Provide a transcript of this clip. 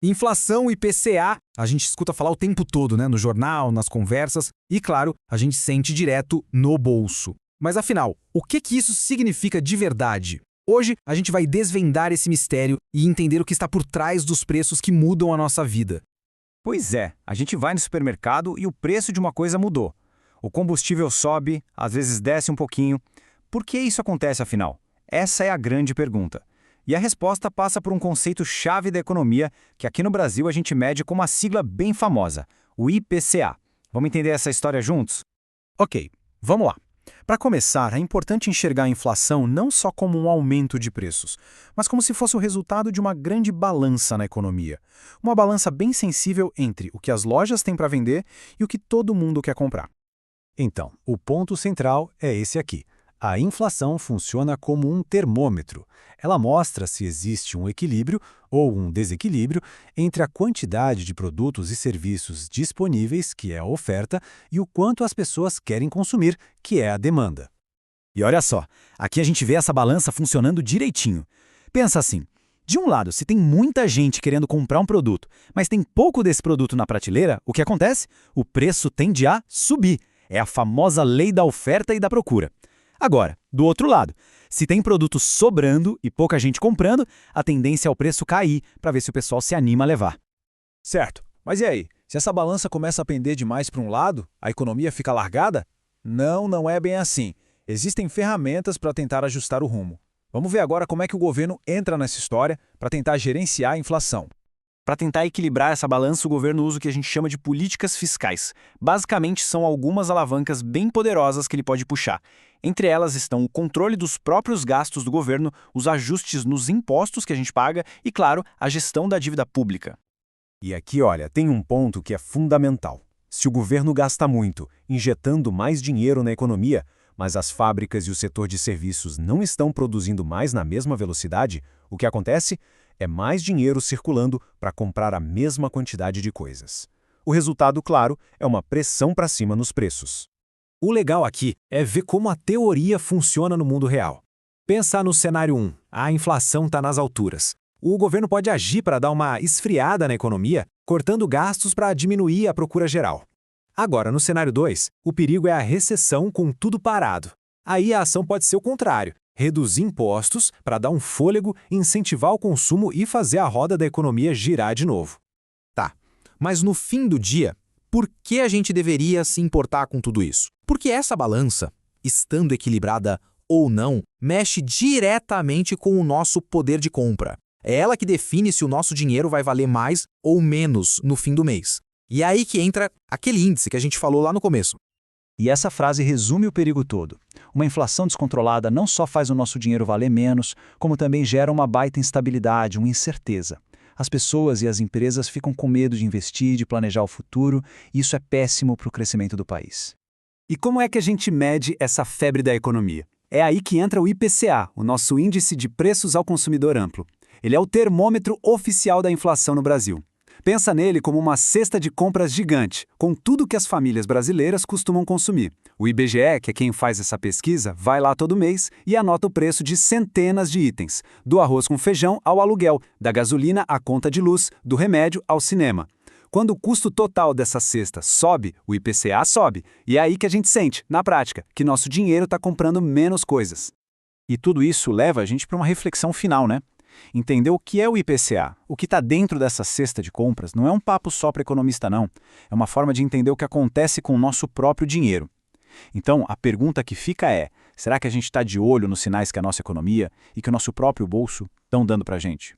Inflação, IPCA, a gente escuta falar o tempo todo, né? No jornal, nas conversas e, claro, a gente sente direto no bolso. Mas afinal, o que isso significa de verdade? Hoje, a gente vai desvendar esse mistério e entender o que está por trás dos preços que mudam a nossa vida. Pois é, a gente vai no supermercado e o preço de uma coisa mudou. O combustível sobe, às vezes desce um pouquinho. Por que isso acontece, afinal? Essa é a grande pergunta. E a resposta passa por um conceito-chave da economia, que aqui no Brasil a gente mede com uma sigla bem famosa, o IPCA. Vamos entender essa história juntos? Ok, vamos lá. Para começar, é importante enxergar a inflação não só como um aumento de preços, mas como se fosse o resultado de uma grande balança na economia. Uma balança bem sensível entre o que as lojas têm para vender e o que todo mundo quer comprar. Então, o ponto central é esse aqui. A inflação funciona como um termômetro. Ela mostra se existe um equilíbrio ou um desequilíbrio entre a quantidade de produtos e serviços disponíveis, que é a oferta, e o quanto as pessoas querem consumir, que é a demanda. E olha só, aqui a gente vê essa balança funcionando direitinho. Pensa assim, de um lado, se tem muita gente querendo comprar um produto, mas tem pouco desse produto na prateleira, o que acontece? O preço tende a subir. É a famosa lei da oferta e da procura. Agora, do outro lado, se tem produto sobrando e pouca gente comprando, a tendência é o preço cair para ver se o pessoal se anima a levar. Certo, mas e aí? Se essa balança começa a pender demais para um lado, a economia fica largada? Não é bem assim. Existem ferramentas para tentar ajustar o rumo. Vamos ver agora como é que o governo entra nessa história para tentar gerenciar a inflação. Para tentar equilibrar essa balança, o governo usa o que a gente chama de políticas fiscais. Basicamente, são algumas alavancas bem poderosas que ele pode puxar. Entre elas estão o controle dos próprios gastos do governo, os ajustes nos impostos que a gente paga e, claro, a gestão da dívida pública. E aqui, olha, tem um ponto que é fundamental. Se o governo gasta muito, injetando mais dinheiro na economia, mas as fábricas e o setor de serviços não estão produzindo mais na mesma velocidade, o que acontece é mais dinheiro circulando para comprar a mesma quantidade de coisas. O resultado, claro, é uma pressão para cima nos preços. O legal aqui é ver como a teoria funciona no mundo real. Pensa no cenário 1, a inflação está nas alturas. O governo pode agir para dar uma esfriada na economia, cortando gastos para diminuir a procura geral. Agora, no cenário 2, o perigo é a recessão com tudo parado. Aí a ação pode ser o contrário. Reduzir impostos para dar um fôlego, incentivar o consumo e fazer a roda da economia girar de novo. Tá, mas no fim do dia, por que a gente deveria se importar com tudo isso? Porque essa balança, estando equilibrada ou não, mexe diretamente com o nosso poder de compra. É ela que define se o nosso dinheiro vai valer mais ou menos no fim do mês. E é aí que entra aquele índice que a gente falou lá no começo. E essa frase resume o perigo todo. Uma inflação descontrolada não só faz o nosso dinheiro valer menos, como também gera uma baita instabilidade, uma incerteza. As pessoas e as empresas ficam com medo de investir, de planejar o futuro, e isso é péssimo para o crescimento do país. E como é que a gente mede essa febre da economia? É aí que entra o IPCA, o nosso Índice de Preços ao Consumidor Amplo. Ele é o termômetro oficial da inflação no Brasil. Pensa nele como uma cesta de compras gigante, com tudo que as famílias brasileiras costumam consumir. O IBGE, que é quem faz essa pesquisa, vai lá todo mês e anota o preço de centenas de itens, do arroz com feijão ao aluguel, da gasolina à conta de luz, do remédio ao cinema. Quando o custo total dessa cesta sobe, o IPCA sobe, e é aí que a gente sente, na prática, que nosso dinheiro está comprando menos coisas. E tudo isso leva a gente para uma reflexão final, né? Entender o que é o IPCA, o que está dentro dessa cesta de compras, não é um papo só para economista, não. É uma forma de entender o que acontece com o nosso próprio dinheiro. Então, a pergunta que fica é, será que a gente está de olho nos sinais que a nossa economia e que o nosso próprio bolso estão dando para a gente?